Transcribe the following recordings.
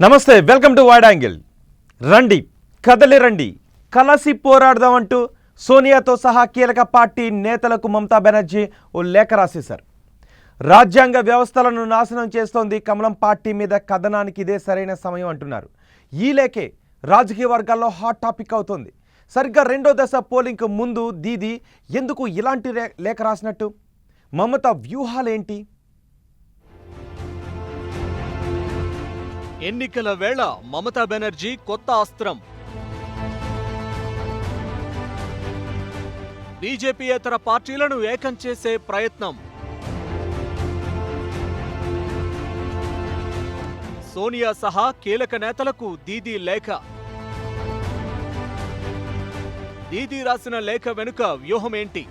నమస్తే, welcome to wide angle. రండి, కదలి రండి, కలసి పోరాడదామంటూ సోనియాతో సహా కీలక పార్టీ నేతలకు మమతా బెనర్జీ ఓ లేఖ రాసేశారు. రాజ్యాంగ వ్యవస్థలను నాశనం చేస్తోంది కమలం పార్టీ మీద కథనానికి ఇదే సరైన సమయం అంటున్నారు. ఈ లేఖే రాజకీయ వర్గాల్లో హాట్ టాపిక్ అవుతోంది. సరిగ్గా రెండో దశ పోలింగ్కు ముందు దీదీ ఎందుకు ఇలాంటి లేఖ రాసినట్టు? మమతా వ్యూహాలేంటి? ఎన్నికల వేళ మమతా బెనర్జీ కొత్త అస్త్రం. బీజేపీయేతర పార్టీలను ఏకం చేసే ప్రయత్నం. సోనియా సహా కీలక నేతలకు దీదీ లేఖ. దీదీ రాసిన లేఖ వెనుక వ్యూహమేంటి?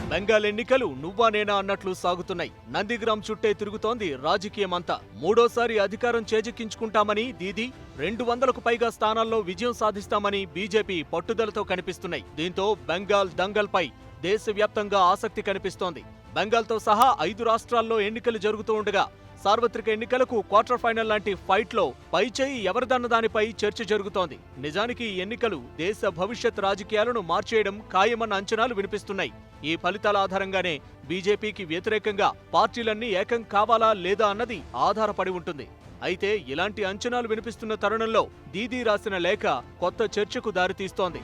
బెంగాల్ ఎన్నికలు నువ్వా నేనా అన్నట్లు సాగుతున్నాయి. నందిగ్రామ్ చుట్టే తిరుగుతోంది రాజకీయమంతా. మూడోసారి అధికారం చేజిక్కించుకుంటామని దీదీ, 200కు పైగా స్థానాల్లో విజయం సాధిస్తామని బీజేపీ పట్టుదలతో కనిపిస్తున్నాయి. దీంతో బెంగాల్ దంగల్పై దేశవ్యాప్తంగా ఆసక్తి కనిపిస్తోంది. బెంగాల్తో సహా 5 రాష్ట్రాల్లో ఎన్నికలు జరుగుతూ ఉండగా సార్వత్రిక ఎన్నికలకు క్వార్టర్ ఫైనల్ లాంటి ఫైట్లో పైచేయి ఎవరిదన్న దానిపై చర్చ జరుగుతోంది. నిజానికి ఈ ఎన్నికలు దేశ భవిష్యత్ రాజకీయాలను మార్చేయడం ఖాయమన్న అంచనాలు వినిపిస్తున్నాయి. ఈ ఫలితాల ఆధారంగానే బీజేపీకి వ్యతిరేకంగా పార్టీలన్నీ ఏకం కావాలా లేదా అన్నది ఆధారపడి ఉంటుంది. అయితే ఇలాంటి అంచనాలు వినిపిస్తున్న తరుణంలో దీదీ రాసిన లేఖ కొత్త చర్చకు దారితీస్తోంది.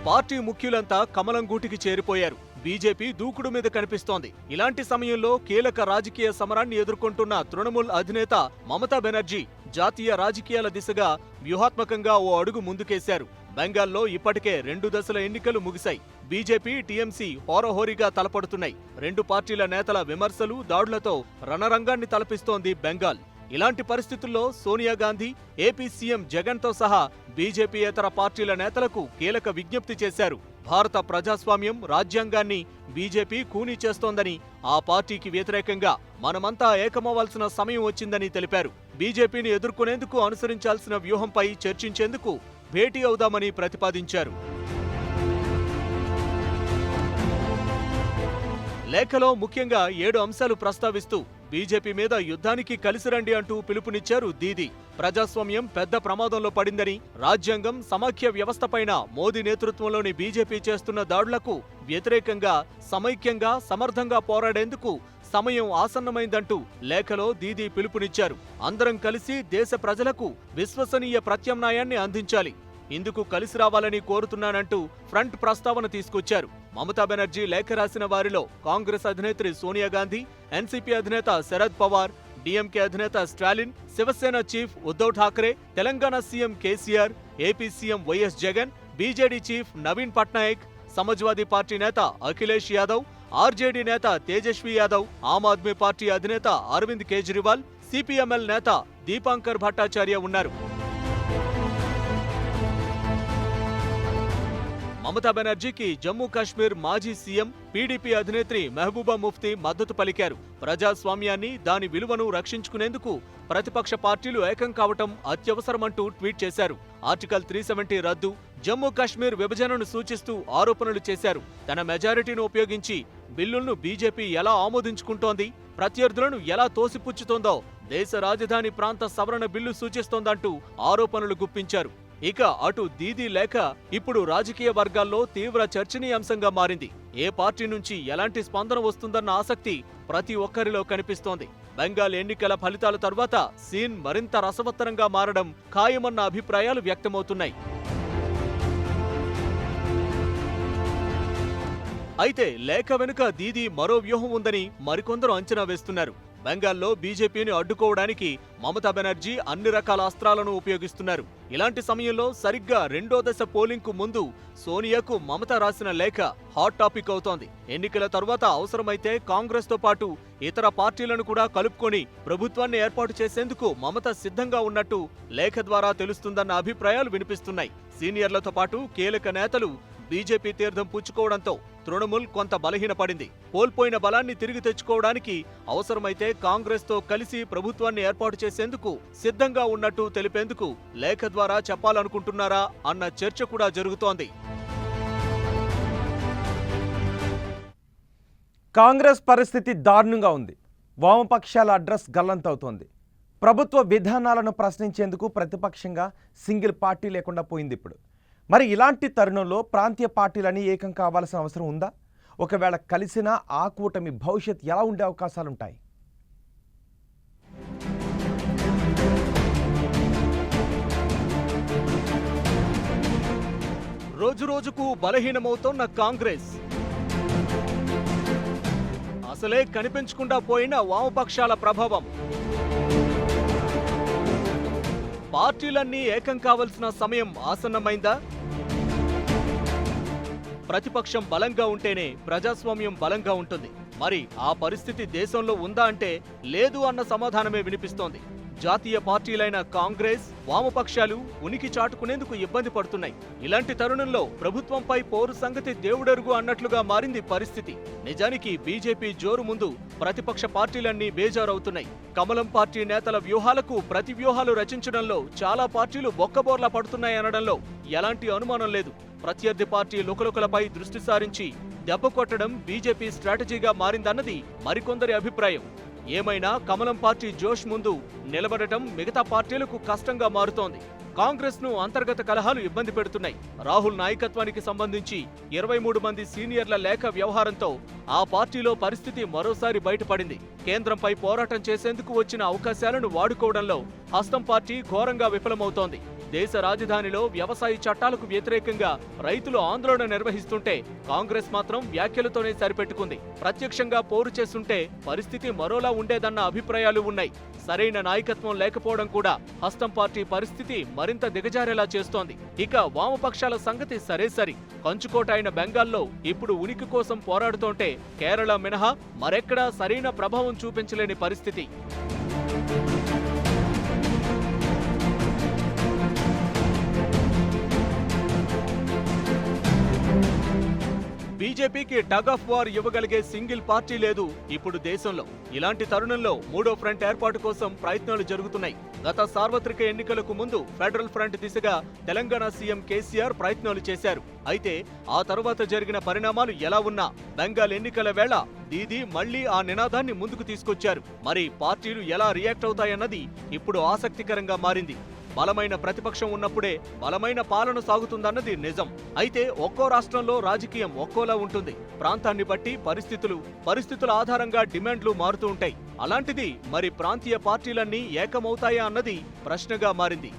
పార్టీ ముఖ్యులంతా కమలం గూటికి చేరిపోయారు. బీజేపీ దూకుడు మీద కనిపిస్తోంది. ఇలాంటి సమయంలో కీలక రాజకీయ సమరాన్ని ఎదుర్కొంటున్న తృణమూల్ అధినేత మమతా బెనర్జీ జాతీయ రాజకీయాల దిశగా వ్యూహాత్మకంగా ఓ అడుగు ముందుకేశారు. బెంగాల్లో ఇప్పటికే 2 దశల ఎన్నికలు ముగిశాయి. BJP, TMC హోరహోరీగా తలపడుతున్నాయి. 2 పార్టీల నేతల విమర్శలు, దాడులతో రణరంగాన్ని తలపిస్తోంది బెంగాల్. ఇలాంటి పరిస్థితుల్లో సోనియా గాంధీ, ఏపీ సీఎం జగన్తో సహా బీజేపీయేతర పార్టీల నేతలకు కీలక విజ్ఞప్తి చేశారు. భారత ప్రజాస్వామ్యం, రాజ్యాంగాన్ని బీజేపీ ఖూనీ చేస్తోందని, ఆ పార్టీకి వ్యతిరేకంగా మనమంతా ఏకమవ్వాల్సిన సమయం వచ్చిందని తెలిపారు. బీజేపీని ఎదుర్కొనేందుకు అనుసరించాల్సిన వ్యూహంపై చర్చించేందుకు భేటీ అవుదామని ప్రతిపాదించారు. లేఖలో ముఖ్యంగా 7 అంశాలు ప్రస్తావిస్తూ బీజేపీ మీద యుద్ధానికి కలిసిరండి అంటూ పిలుపునిచ్చారు దీదీ. ప్రజాస్వామ్యం పెద్ద ప్రమాదంలో పడిందని, రాజ్యాంగం, సమాఖ్య వ్యవస్థపైన మోదీ నేతృత్వంలోని బీజేపీ చేస్తున్న దాడులకు వ్యతిరేకంగా సమైక్యంగా, సమర్థంగా పోరాడేందుకు సమయం ఆసన్నమైందంటూ లేఖలో దీదీ పిలుపునిచ్చారు. అందరం కలిసి దేశ ప్రజలకు విశ్వసనీయ ప్రత్యామ్నాయాన్ని అందించాలి, ఇందుకు కలిసి రావాలని కోరుతున్నానంటూ ఫ్రంట్ ప్రస్తావన తీసుకొచ్చారు. మమతా బెనర్జీ లేఖ రాసిన వారిలో కాంగ్రెస్ అధినేత్రి సోనియా గాంధీ, ఎన్సీపీ అధినేత శరద్ పవార్, డీఎంకే అధినేత Stalin, Shiv Sena chief Uddhav Thackeray, Telangana CM KCR, AP CM YS Jagan, BJD chief Naveen Patnaik, Samajwadi party నేత అఖిలేష్ యాదవ్, ఆర్జేడీ నేత తేజస్వి యాదవ్, ఆమ్ ఆద్మీ పార్టీ అధినేత అరవింద్ కేజ్రీవాల్, సిపిఎంఎల్ నేత దీపాంకర్ భట్టాచార్య ఉన్నారు. మమతా బెనర్జీకి జమ్మూ కాశ్మీర్ మాజీ సీఎం, పీడీపీ అధినేత్రి మెహబూబా ముఫ్తీ మద్దతు పలికారు. ప్రజాస్వామ్యాన్ని, దాని విలువను రక్షించుకునేందుకు ప్రతిపక్ష పార్టీలు ఏకం కావటం అత్యవసరమంటూ ట్వీట్ చేశారు. ఆర్టికల్ 370 రద్దు, జమ్మూ కాశ్మీర్ విభజనను సూచిస్తూ ఆరోపణలు చేశారు. తన మెజారిటీని ఉపయోగించి బిల్లులను బీజేపీ ఎలా ఆమోదించుకుంటోంది, ప్రత్యర్థులను ఎలా తోసిపుచ్చుతోందో దేశ రాజధాని ప్రాంత సవరణ బిల్లు సూచిస్తోందంటూ ఆరోపణలు గుప్పించారు. ఇక అటు దీదీ లేఖ ఇప్పుడు రాజకీయ వర్గాల్లో తీవ్ర చర్చనీయాంశంగా మారింది. ఏ పార్టీ నుంచి ఎలాంటి స్పందన వస్తుందన్న ఆసక్తి ప్రతి ఒక్కరిలో కనిపిస్తోంది. బెంగాల్ ఎన్నికల ఫలితాల తర్వాత సీన్ మరింత రసవత్తరంగా మారడం ఖాయమన్న అభిప్రాయాలు వ్యక్తమవుతున్నాయి. అయితే లేఖ వెనుక దీదీ మరో వ్యూహం ఉందని మరికొందరు అంచనా వేస్తున్నారు. బెంగాల్లో బీజేపీని అడ్డుకోవడానికి మమతా బెనర్జీ అన్ని రకాల అస్త్రాలను ఉపయోగిస్తున్నారు. ఇలాంటి సమయంలో సరిగ్గా రెండో దశ పోలింగ్కు ముందు సోనియాకు మమత రాసిన లేఖ హాట్ టాపిక్ అవుతోంది. ఎన్నికల తర్వాత అవసరమైతే కాంగ్రెస్ తో పాటు ఇతర పార్టీలను కూడా కలుపుకొని ప్రభుత్వాన్ని ఏర్పాటు చేసేందుకు మమత సిద్ధంగా ఉన్నట్టు లేఖ ద్వారా తెలుస్తుందన్న అభిప్రాయాలు వినిపిస్తున్నాయి. సీనియర్లతో పాటు కీలక నేతలు బీజేపీ తీర్థం పుచ్చుకోవడంతో తృణమూల్ కొంత బలహీనపడింది. కోల్పోయిన బలాన్ని తిరిగి తెచ్చుకోవడానికి అవసరమైతే కాంగ్రెస్ తో కలిసి ప్రభుత్వాన్ని ఏర్పాటు చేసేందుకు సిద్ధంగా ఉన్నట్టు తెలిపేందుకు లేఖ ద్వారా చెప్పాలనుకుంటున్నారా అన్న చర్చ కూడా జరుగుతోంది. కాంగ్రెస్ పరిస్థితి దారుణంగా ఉంది. వామపక్షాల అడ్రస్ గల్లంతవుతోంది. ప్రభుత్వ విధానాలను ప్రశ్నించేందుకు ప్రతిపక్షంగా సింగిల్ పార్టీ లేకుండా పోయింది ఇప్పుడు. మరి ఇలాంటి తరుణంలో ప్రాంతీయ పార్టీలని ఏకం కావాల్సిన అవసరం ఉందా? ఒకవేళ కలిసినా ఆ కూటమి భవిష్యత్ ఎలా ఉండే అవకాశాలుంటాయి? రోజురోజుకు బలహీనమవుతోన్న కాంగ్రెస్, అసలే కనిపించకుండా పోయిన వామపక్షాల ప్రభావం, పార్టీలన్నీ ఏకం కావలసిన సమయం ఆసన్నమైందా? ప్రతిపక్షం బలంగా ఉంటేనే ప్రజాస్వామ్యం బలంగా ఉంటుంది. మరి ఆ పరిస్థితి దేశంలో ఉందా అంటే లేదు అన్న సమాధానమే వినిపిస్తోంది. జాతీయ పార్టీలైన కాంగ్రెస్, వామపక్షాలు ఉనికి చాటుకునేందుకు ఇబ్బంది పడుతున్నాయి. ఇలాంటి తరుణంలో ప్రభుత్వంపై పోరు సంగతి దేవుడెరుగు అన్నట్లుగా మారింది పరిస్థితి. నిజానికి బీజేపీ జోరు ముందు ప్రతిపక్ష పార్టీలన్నీ బేజారవుతున్నాయి. కమలం పార్టీ నేతల వ్యూహాలకు ప్రతి వ్యూహాలు రచించడంలో చాలా పార్టీలు బొక్కబోర్లా పడుతున్నాయనడంలో ఎలాంటి అనుమానం లేదు. ప్రత్యర్థి పార్టీ లుకలుకలపై దృష్టి సారించి దెబ్బ కొట్టడం బీజేపీ స్ట్రాటజీగా మారిందన్నది మరికొందరి అభిప్రాయం. ఏమైనా కమలం పార్టీ జోష్ ముందు నిలబడటం మిగతా పార్టీలకు కష్టంగా మారుతోంది. కాంగ్రెస్ ను అంతర్గత కలహాలు ఇబ్బంది పెడుతున్నాయి. రాహుల్ నాయకత్వానికి సంబంధించి 23 మంది సీనియర్ల లేఖ వ్యవహారంతో ఆ పార్టీలో పరిస్థితి మరోసారి బయటపడింది. కేంద్రంపై పోరాటం చేసేందుకు వచ్చిన అవకాశాలను వాడుకోవడంలో హస్తం పార్టీ ఘోరంగా విఫలమవుతోంది. దేశ రాజధానిలో వ్యవసాయ చట్టాలకు వ్యతిరేకంగా రైతులు ఆందోళన నిర్వహిస్తుంటే కాంగ్రెస్ మాత్రం వ్యాఖ్యలతోనే సరిపెట్టుకుంది. ప్రత్యక్షంగా పోరు చేస్తుంటే పరిస్థితి మరోలా ఉండేదన్న అభిప్రాయాలు ఉన్నాయి. సరైన నాయకత్వం లేకపోవడం కూడా హస్తం పార్టీ పరిస్థితి మరింత దిగజారేలా చేస్తోంది. ఇక వామపక్షాల సంగతి సరే, కంచుకోట అయిన బెంగాల్లో ఇప్పుడు ఉనికి కోసం పోరాడుతోంటే కేరళ మినహా మరెక్కడా సరైన ప్రభావం చూపించలేని పరిస్థితి. బీజేపీకి టగ్ ఆఫ్ వార్ ఇవ్వగలిగే సింగిల్ పార్టీ లేదు ఇప్పుడు దేశంలో. ఇలాంటి తరుణంలో మూడో ఫ్రంట్ ఏర్పాటు కోసం ప్రయత్నాలు జరుగుతున్నాయి. గత సార్వత్రిక ఎన్నికలకు ముందు ఫెడరల్ ఫ్రంట్ దిశగా తెలంగాణ సీఎం కేసీఆర్ ప్రయత్నాలు చేశారు. అయితే ఆ తరువాత జరిగిన పరిణామాలు ఎలా ఉన్నా బెంగాల్ ఎన్నికల వేళ దీదీ మళ్లీ ఆ నినాదాన్ని ముందుకు తీసుకొచ్చారు. మరి పార్టీలు ఎలా రియాక్ట్ అవుతాయన్నది ఇప్పుడు ఆసక్తికరంగా మారింది. బలమైన ప్రతిపక్షం ఉన్నప్పుడే బలమైన పాలన సాగుతుందన్నది నిజం. అయితే ఒక్కో రాష్ట్రంలో రాజకీయం ఒక్కోలా ఉంటుంది. ప్రాంతాన్ని బట్టి పరిస్థితుల ఆధారంగా డిమాండ్లు మారుతూ ఉంటాయి. అలాంటిది మరి ప్రాంతీయ పార్టీలన్నీ ఏకమవుతాయా అన్నది ప్రశ్నగా మారింది.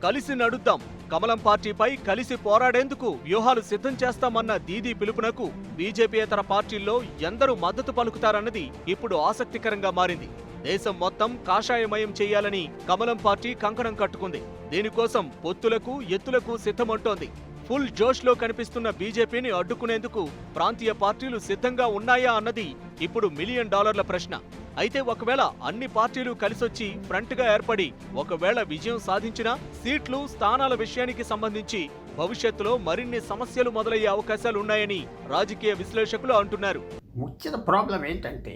కలిసి నడుద్దాం, కమలం పార్టీపై కలిసి పోరాడేందుకు వ్యూహాలు సిద్ధం చేస్తామన్న దీదీ పిలుపునకు బీజేపీయేతర పార్టీల్లో ఎందరూ మద్దతు పలుకుతారన్నది ఇప్పుడు ఆసక్తికరంగా మారింది. దేశం మొత్తం కాషాయమయం చేయాలని కమలం పార్టీ కంకణం కట్టుకుంది. దీనికోసం పొత్తులకు ఎత్తులకు సిద్ధమంటోంది. ఫుల్ జోష్లో కనిపిస్తున్న బీజేపీని అడ్డుకునేందుకు ప్రాంతీయ పార్టీలు సిద్ధంగా ఉన్నాయా అన్నది ఇప్పుడు $1 మిలియన్ ప్రశ్న. అయితే ఒకవేళ అన్ని పార్టీలు కలిసొచ్చి ఫ్రంట్గా ఏర్పడి ఒకవేళ విజయం సాధించినా సీట్లు, స్థానాల విషయానికి సంబంధించి భవిష్యత్తులో మరిన్ని సమస్యలు మొదలయ్యే అవకాశాలున్నాయని రాజకీయ విశ్లేషకులు అంటున్నారు. ముఖ్య ప్రాబ్లం ఏంటంటే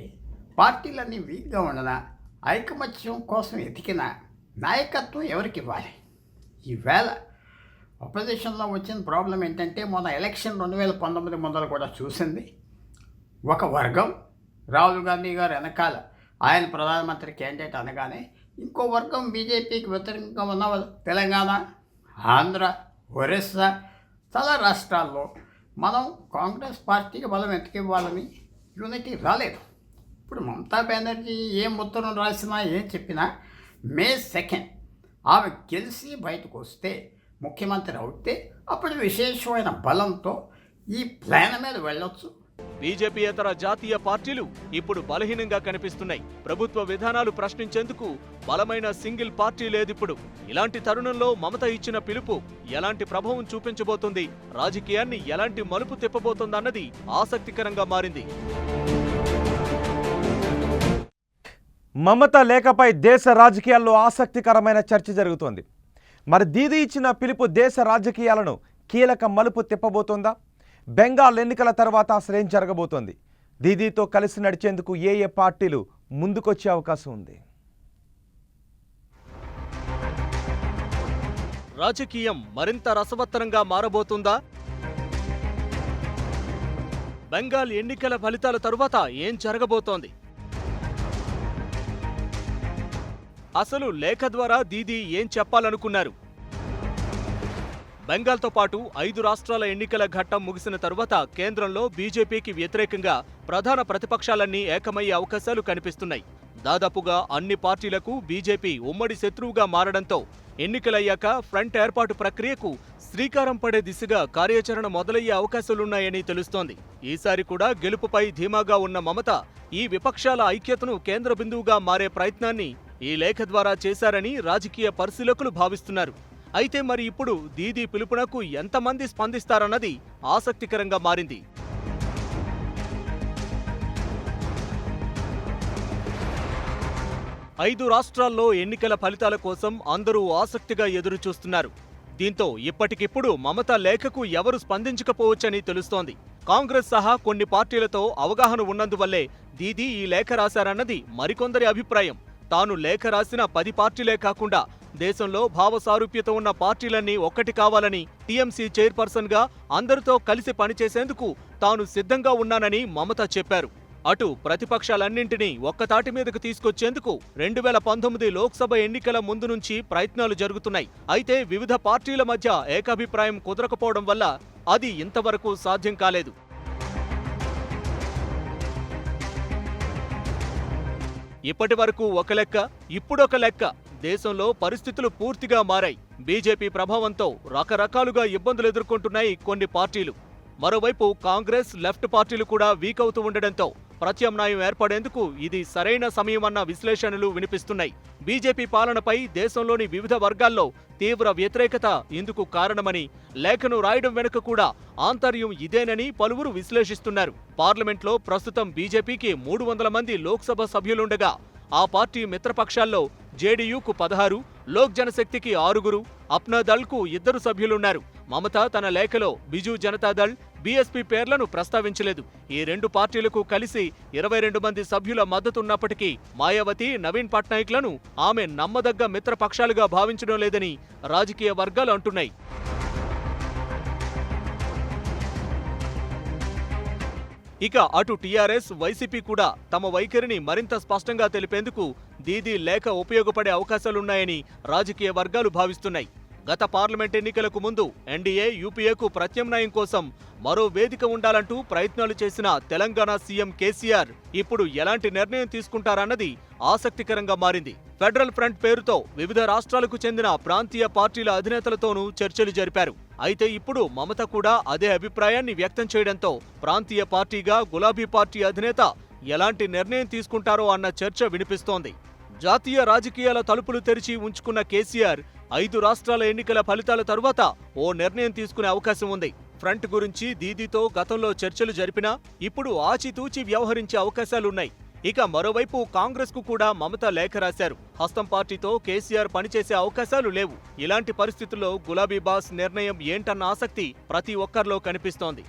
పార్టీలన్నీ వీక్గా ఉండనా, ఐకమత్యం కోసం ఎతికిన నాయకత్వం ఎవరికి ఇవ్వాలి? ఈవేళ అపోజిషన్లో వచ్చిన ప్రాబ్లం ఏంటంటే మొన్న ఎలక్షన్ 2019 ముందర కూడా చూసింది. ఒక వర్గం రాహుల్ గాంధీ గారు వెనకాల ఆయన ప్రధానమంత్రి క్యాండిడేట్ అనగానే ఇంకో వర్గం బీజేపీకి వ్యతిరేకంగా ఉన్న తెలంగాణ, ఆంధ్ర, ఒరిస్సా చాలా రాష్ట్రాల్లో మనం కాంగ్రెస్ పార్టీకి బలం ఎత్తుకివ్వాలని యూనిటీ రాలేదు. ఇప్పుడు మమతా బెనర్జీ ఏం ఉత్తరం రాసినా ఏం చెప్పినా May 2 ఆమె గెలిచి బయటకు వస్తే ముఖ్యమంత్రి అవుతే అప్పుడు విశేషమైన బలంతో ఈ ప్లాన్ మీద వెళ్ళొచ్చు. బీజేపీయేతర జాతీయ పార్టీలు ఇప్పుడు బలహీనంగా కనిపిస్తున్నాయి. ప్రభుత్వ విధానాలు ప్రశ్నించేందుకు బలమైన సింగిల్ పార్టీ లేదిప్పుడు. ఇలాంటి తరుణంలో మమత ఇచ్చిన పిలుపు ఎలాంటి ప్రభావం చూపించబోతుంది, రాజకీయాన్ని ఎలాంటి మలుపు తిప్పబోతోందన్నది ఆసక్తికరంగా మారింది. మమత లేఖపై దేశ రాజకీయాల్లో ఆసక్తికరమైన చర్చ జరుగుతోంది. మరి దీదీ ఇచ్చిన పిలుపు దేశ రాజకీయాలను కీలక మలుపు తిప్పబోతోందా? బెంగాల్ ఎన్నికల తర్వాత అసలేం జరగబోతోంది? దీదీతో కలిసి నడిచేందుకు ఏ పార్టీలు ముందుకొచ్చే అవకాశం ఉంది? రాజకీయం మరింత రసవత్తరంగా మారబోతుందా? బెంగాల్ ఎన్నికల ఫలితాల తరువాత ఏం జరగబోతోంది? అసలు లేఖ ద్వారా దీదీ ఏం చెప్పాలనుకున్నారు? బెంగాల్తో పాటు 5 రాష్ట్రాల ఎన్నికల ఘట్టం ముగిసిన తరువాత కేంద్రంలో బీజేపీకి వ్యతిరేకంగా ప్రధాన ప్రతిపక్షాలన్నీ ఏకమయ్యే అవకాశాలు కనిపిస్తున్నాయి. దాదాపుగా అన్ని పార్టీలకు బీజేపీ ఉమ్మడి శత్రువుగా మారడంతో ఎన్నికలయ్యాక ఫ్రంట్ ఏర్పాటు ప్రక్రియకు శ్రీకారం పడే దిశగా కార్యాచరణ మొదలయ్యే అవకాశాలున్నాయని తెలుస్తోంది. ఈసారి కూడా గెలుపుపై ధీమాగా ఉన్న మమత ఈ విపక్షాల ఐక్యతను కేంద్ర బిందువుగా మారే ప్రయత్నాన్ని ఈ లేఖ ద్వారా చేశారని రాజకీయ పరిశీలకులు భావిస్తున్నారు. అయితే మరి ఇప్పుడు దీదీ పిలుపునకు ఎంతమంది స్పందిస్తారన్నది ఆసక్తికరంగా మారింది. ఐదు రాష్ట్రాల్లో ఎన్నికల ఫలితాల కోసం అందరూ ఆసక్తిగా ఎదురుచూస్తున్నారు. దీంతో ఇప్పటికిప్పుడు మమత లేఖకు ఎవరు స్పందించకపోవచ్చని తెలుస్తోంది. కాంగ్రెస్ సహా కొన్ని పార్టీలతో అవగాహన ఉన్నందువల్లే దీదీ ఈ లేఖ రాశారన్నది మరికొందరి అభిప్రాయం. తాను లేఖ రాసిన 10 పార్టీలే కాకుండా దేశంలో భావ సారూప్యత ఉన్న పార్టీలన్నీ ఒక్కటి కావాలని, టీఎంసీ చైర్పర్సన్ గా అందరితో కలిసి పనిచేసేందుకు తాను సిద్ధంగా ఉన్నానని మమత చెప్పారు. అటు ప్రతిపక్షాలన్నింటినీ ఒక్కతాటి మీదకు తీసుకొచ్చేందుకు 2019 లోక్సభ ఎన్నికల ముందు నుంచి ప్రయత్నాలు జరుగుతున్నాయి. అయితే వివిధ పార్టీల మధ్య ఏకాభిప్రాయం కుదరకపోవడం వల్ల అది ఇంతవరకు సాధ్యం కాలేదు. ఇప్పటి వరకు ఒక లెక్క, ఇప్పుడొక లెక్క. దేశంలో పరిస్థితులు పూర్తిగా మారాయి. బీజేపీ ప్రభావంతో రకరకాలుగా ఇబ్బందులు ఎదుర్కొంటున్నాయి కొన్ని పార్టీలు. మరోవైపు కాంగ్రెస్, లెఫ్ట్ పార్టీలు కూడా వీక్ అవుతూ ఉండడంతో ప్రత్యామ్నాయం ఏర్పడేందుకు ఇది సరైన సమయమన్న విశ్లేషణలు వినిపిస్తున్నాయి. బీజేపీ పాలనపై దేశంలోని వివిధ వర్గాల్లో తీవ్ర వ్యతిరేకత ఇందుకు కారణమని, లేఖను రాయడం వెనుక కూడా ఆంతర్యం ఇదేనని పలువురు విశ్లేషిస్తున్నారు. పార్లమెంట్లో ప్రస్తుతం బీజేపీకి 300 మంది లోక్సభ సభ్యులుండగా ఆ పార్టీ మిత్రపక్షాల్లో జేడీయూకు 16, లోక్ జనశక్తికి 6, అప్నాదళ్కు 2 సభ్యులున్నారు. మమత తన లేఖలో బిజు జనతాదళ్, బీఎస్పీ పేర్లను ప్రస్తావించలేదు. ఈ 2 పార్టీలకు కలిసి 22 మంది సభ్యుల మద్దతున్నప్పటికీ మాయావతి, నవీన్ పట్నాయక్లను ఆమె నమ్మదగ్గ మిత్రపక్షాలుగా భావించడం లేదని రాజకీయ వర్గాలు అంటున్నాయి. ఇక అటు టీఆర్ఎస్, వైసీపీ కూడా తమ వైఖరిని మరింత స్పష్టంగా తెలిపేందుకు దీదీ లేఖ ఉపయోగపడే అవకాశాలున్నాయని రాజకీయ వర్గాలు భావిస్తున్నాయి. గత పార్లమెంట్ ఎన్నికలకు ముందు ఎన్డీఏ, యూపీఏకు ప్రత్యామ్నాయం కోసం మరో వేదిక ఉండాలంటూ ప్రయత్నాలు చేసిన తెలంగాణ సీఎం కేసీఆర్ ఇప్పుడు ఎలాంటి నిర్ణయం తీసుకుంటారన్నది ఆసక్తికరంగా మారింది. ఫెడరల్ ఫ్రంట్ పేరుతో వివిధ రాష్ట్రాలకు చెందిన ప్రాంతీయ పార్టీల అధినేతలతోనూ చర్చలు జరిపారు. అయితే ఇప్పుడు మమత కూడా అదే అభిప్రాయాన్ని వ్యక్తం చేయడంతో ప్రాంతీయ పార్టీగా గులాబీ పార్టీ అధినేత ఎలాంటి నిర్ణయం తీసుకుంటారో అన్న చర్చ వినిపిస్తోంది. జాతీయ రాజకీయాల తలుపులు తెరిచి ఉంచుకున్న కేసీఆర్ 5 రాష్ట్రాల ఎన్నికల ఫలితాల తరువాత ఓ నిర్ణయం తీసుకునే అవకాశం ఉంది. ఫ్రంట్ గురించి దీదీతో గతంలో చర్చలు జరిపినా ఇప్పుడు ఆచితూచి వ్యవహరించే అవకాశాలున్నాయి. ఇక మరోవైపు కాంగ్రెస్ కు కూడా మమత లేఖ రాశారు. హస్తం పార్టీతో కేసీఆర్ పనిచేసే అవకాశాలు లేవు. ఇలాంటి పరిస్థితుల్లో గులాబీ బాస్ నిర్ణయం ఏంటన్న ఆసక్తి ప్రతి ఒక్కరిలో కనిపిస్తోంది.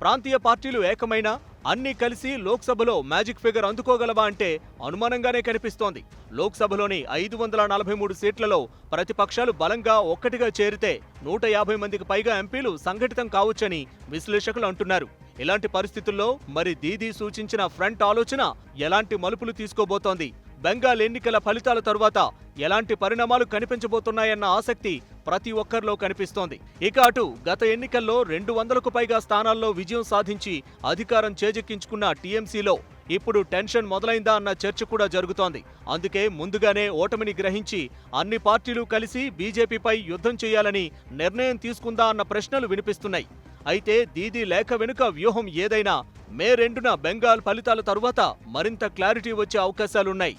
ప్రాంతీయ పార్టీలు ఏకమైనా అన్నీ కలిసి లోక్సభలో మ్యాజిక్ ఫిగర్ అందుకోగలవా అంటే అనుమానంగానే కనిపిస్తోంది. లోక్సభలోని 543 సీట్లలో ప్రతిపక్షాలు బలంగా ఒక్కటిగా చేరితే 150 మందికి పైగా ఎంపీలు సంఘటితం కావచ్చని విశ్లేషకులు అంటున్నారు. ఇలాంటి పరిస్థితుల్లో మరి దీదీ సూచించిన ఫ్రంట్ ఆలోచన ఎలాంటి మలుపులు తీసుకోబోతోంది? బెంగాల్ ఎన్నికల ఫలితాల తరువాత ఎలాంటి పరిణామాలు కనిపించబోతున్నాయన్న ఆసక్తి ప్రతి ఒక్కరిలో కనిపిస్తోంది. ఇక అటు గత ఎన్నికల్లో 200కు పైగా స్థానాల్లో విజయం సాధించి అధికారం చేజెక్కించుకున్న టీఎంసీలో ఇప్పుడు టెన్షన్ మొదలైందా అన్న చర్చ కూడా జరుగుతోంది. అందుకే ముందుగానే ఓటమిని గ్రహించి అన్ని పార్టీలు కలిసి బీజేపీపై యుద్ధం చేయాలని నిర్ణయం తీసుకుందా అన్న ప్రశ్నలు వినిపిస్తున్నాయి. అయితే దీదీ లేఖ వెనుక వ్యూహం ఏదైనా మే 2న బెంగాల్ ఫలితాల తరువాత మరింత క్లారిటీ వచ్చే అవకాశాలున్నాయి.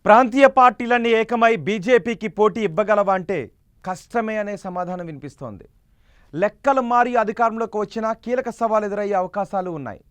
ప్రాంతీయ పార్టీలన్నీ ఏకమై బీజేపీకి పోటీ ఇవ్వగలవా అంటే కష్టమే అనే సమాధానం వినిపిస్తోంది. లెక్కలు మారి అధికారంలోకి వచ్చినా కీలక సవాలు ఎదురయ్యే అవకాశాలు ఉన్నాయి.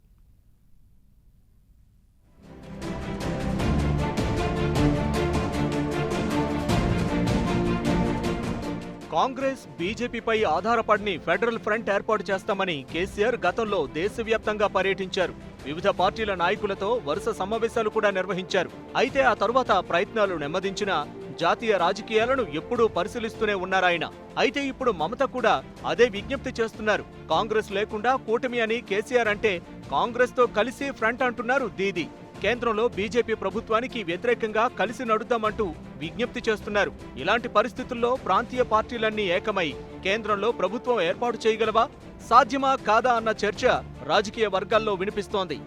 కాంగ్రెస్, బీజేపీపై ఆధారపడిని ఫెడరల్ ఫ్రంట్ ఏర్పాటు చేస్తామని కేసీఆర్ గతంలో దేశవ్యాప్తంగా పర్యటించారు. వివిధ పార్టీల నాయకులతో వరుస సమావేశాలు కూడా నిర్వహించారు. అయితే ఆ తరువాత ప్రయత్నాలు నెమ్మదించినా జాతీయ రాజకీయాలను ఎప్పుడూ పరిశీలిస్తూనే ఉన్నారాయన. అయితే ఇప్పుడు మమత కూడా అదే విజ్ఞప్తి చేస్తున్నారు. కాంగ్రెస్ లేకుండా కూటమి అని కేసీఆర్ అంటే కాంగ్రెస్ తో కలిసి ఫ్రంట్ అంటున్నారు దీది. కేంద్రంలో బీజేపీ ప్రభుత్వానికి వ్యతిరేకంగా కలిసి నడుద్దామంటూ విజ్ఞప్తి చేస్తున్నారు. ఇలాంటి పరిస్థితుల్లో ప్రాంతీయ పార్టీలన్నీ ఏకమై కేంద్రంలో ప్రభుత్వం ఏర్పాటు చేయగలవా, సాధ్యమా కాదా అన్న చర్చ రాజకీయ వర్గాల్లో వినిపిస్తోంది.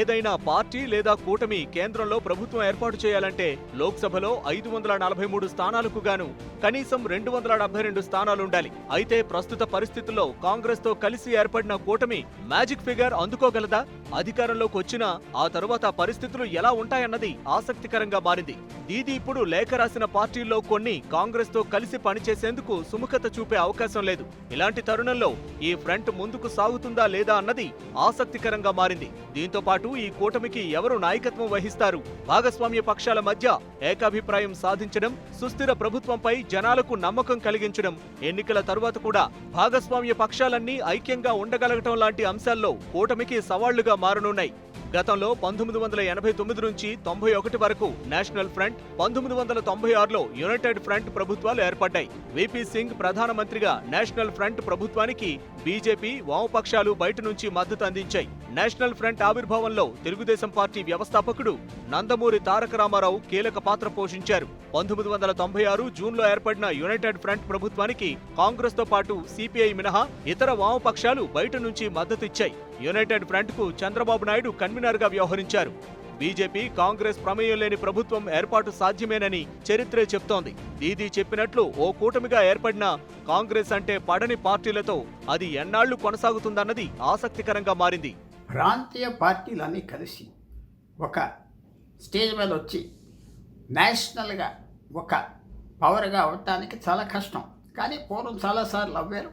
ఏదైనా పార్టీ లేదా కూటమి కేంద్రంలో ప్రభుత్వం ఏర్పాటు చేయాలంటే లోక్సభలో 543 స్థానాలకు గాను కనీసం 272 స్థానాలుండాలి. అయితే ప్రస్తుత పరిస్థితుల్లో కాంగ్రెస్ తో కలిసి ఏర్పడిన కూటమి మ్యాజిక్ ఫిగర్ అందుకోగలదా? అధికారంలోకి వచ్చినా ఆ తరువాత పరిస్థితులు ఎలా ఉంటాయన్నది ఆసక్తికరంగా మారింది. దీది ఇప్పుడు లేఖ రాసిన పార్టీల్లో కొన్ని కాంగ్రెస్ తో కలిసి పనిచేసేందుకు సుముఖత చూపే అవకాశం లేదు. ఇలాంటి తరుణంలో ఈ ఫ్రంట్ ముందుకు సాగుతుందా లేదా అన్నది ఆసక్తికరంగా మారింది. దీంతో పాటు ఈ కూటమికి ఎవరు నాయకత్వం వహిస్తారు, భాగస్వామ్య పక్షాల మధ్య ఏకాభిప్రాయం సాధించడం, సుస్థిర ప్రభుత్వంపై జనాలకు నమ్మకం కలిగించడం, ఎన్నికల తరువాత కూడా భాగస్వామ్య పక్షాలన్నీ ఐక్యంగా ఉండగలగటం లాంటి అంశాల్లో కూటమికి సవాళ్లుగా మారనున్నాయి. గతంలో 1989 నుంచి 91 వరకు నేషనల్ ఫ్రంట్, 1996లో యునైటెడ్ ఫ్రంట్ ప్రభుత్వాలు ఏర్పడ్డాయి. విపి సింగ్ ప్రధానమంత్రిగా నేషనల్ ఫ్రంట్ ప్రభుత్వానికి బీజేపీ, వామపక్షాలు బయట నుంచి మద్దతు అందించాయి. నేషనల్ ఫ్రంట్ ఆవిర్భావంలో తెలుగుదేశం పార్టీ వ్యవస్థాపకుడు నందమూరి తారక రామారావు కీలక పాత్ర పోషించారు. 1996 జూన్లో ఏర్పడిన యునైటెడ్ ఫ్రంట్ ప్రభుత్వానికి కాంగ్రెస్ తో పాటు సిపిఐ మినహా ఇతర వామపక్షాలు బయట నుంచి మద్దతిచ్చాయి. యునైటెడ్ ఫ్రంట్ కు చంద్రబాబు నాయుడు కన్వీనర్ గా వ్యవహరించారు. బీజేపీ, కాంగ్రెస్ ప్రమేయం లేని ప్రభుత్వం ఏర్పాటు సాధ్యమేనని చరిత్రే చెప్తోంది. దీదీ చెప్పినట్లు ఓ కూటమిగా ఏర్పడిన కాంగ్రెస్ అంటే పడని పార్టీలతో అది ఎన్నాళ్లు కొనసాగుతుందన్నది ఆసక్తికరంగా మారింది. ప్రాంతీయ పార్టీలన్నీ కలిసి ఒక స్టేజ్ మీద వచ్చి నేషనల్గా ఒక పవర్గా అవటానికి చాలా కష్టం. కానీ పూర్వం చాలాసార్లు అవ్వారు.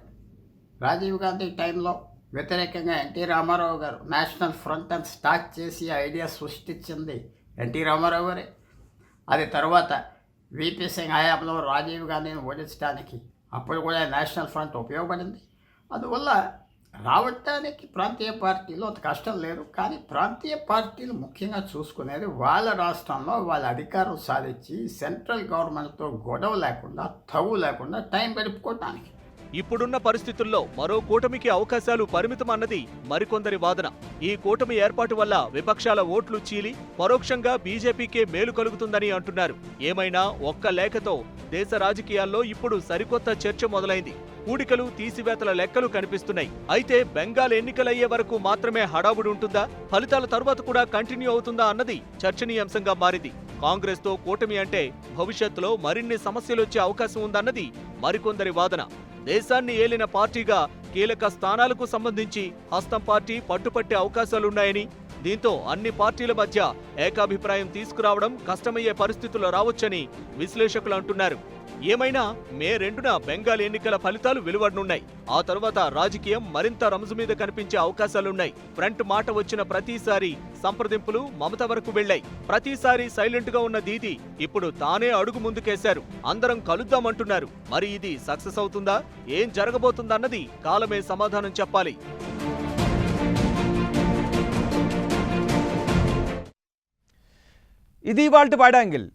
రాజీవ్ గాంధీ టైంలో వ్యతిరేకంగా ఎన్టీ రామారావు గారు నేషనల్ ఫ్రంట్ అని స్టార్ట్ చేసి ఐడియా సృష్టించింది ఎన్టీ రామారావు గారే. అది తర్వాత విపి సింగ్ హయాంలో రాజీవ్ గాంధీని ఓడించడానికి అప్పుడు కూడా నేషనల్ ఫ్రంట్ ఉపయోగపడింది. అందువల్ల రావటానికి ప్రాంతీయ పార్టీలు అంత కష్టం లేదు. కానీ ప్రాంతీయ పార్టీలు ముఖ్యంగా చూసుకునేది వాళ్ళ రాష్ట్రంలో వాళ్ళ అధికారం సాధించి సెంట్రల్ గవర్నమెంట్తో గొడవ లేకుండా, తవ్వు లేకుండా టైం గడుపుకోవటానికి. ఇప్పుడున్న పరిస్థితుల్లో మరో కూటమికి అవకాశాలు పరిమితం అన్నది మరికొందరి వాదన. ఈ కూటమి ఏర్పాటు వల్ల విపక్షాల ఓట్లు చీలి పరోక్షంగా బీజేపీకే మేలు కలుగుతుందని అంటున్నారు. ఏమైనా ఒక్క లేఖతో దేశ రాజకీయాల్లో ఇప్పుడు సరికొత్త చర్చ మొదలైంది. కూడికలు, తీసివేతల లెక్కలు కనిపిస్తున్నాయి. అయితే బెంగాల్ ఎన్నికలయ్యే వరకు మాత్రమే హడావుడి ఉంటుందా, ఫలితాల తరువాత కూడా కంటిన్యూ అవుతుందా అన్నది చర్చనీయాంశంగా మారింది. కాంగ్రెస్ తో కూటమి అంటే భవిష్యత్తులో మరిన్ని సమస్యలొచ్చే అవకాశం ఉందన్నది మరికొందరి వాదన. దేశాన్ని ఏలిన పార్టీగా కీలక స్థానాలకు సంబంధించి హస్తం పార్టీ పట్టుపట్టే అవకాశాలున్నాయని, దీంతో అన్ని పార్టీల మధ్య ఏకాభిప్రాయం తీసుకురావడం కష్టమయ్యే పరిస్థితులు రావచ్చని విశ్లేషకులు అంటున్నారు. ఏమైనా మే 2న బెంగాల్ ఎన్నికల ఫలితాలు వెలువడనున్నాయి. ఆ తర్వాత రాజకీయం మరింత రంజు మీద కనిపించే అవకాశాలున్నాయి. ఫ్రంట్ మాట వచ్చిన ప్రతిసారి సంప్రదింపులు మమత వరకు వెళ్లాయి. ప్రతిసారి సైలెంట్ గా ఉన్న దీది ఇప్పుడు తానే అడుగు ముందుకేశారు. అందరం కలుద్దామంటున్నారు. మరి ఇది సక్సెస్ అవుతుందా, ఏం జరగబోతుందన్నది కాలమే సమాధానం చెప్పాలి. ఇది ఇవాల్టి వైడ్ యాంగిల్.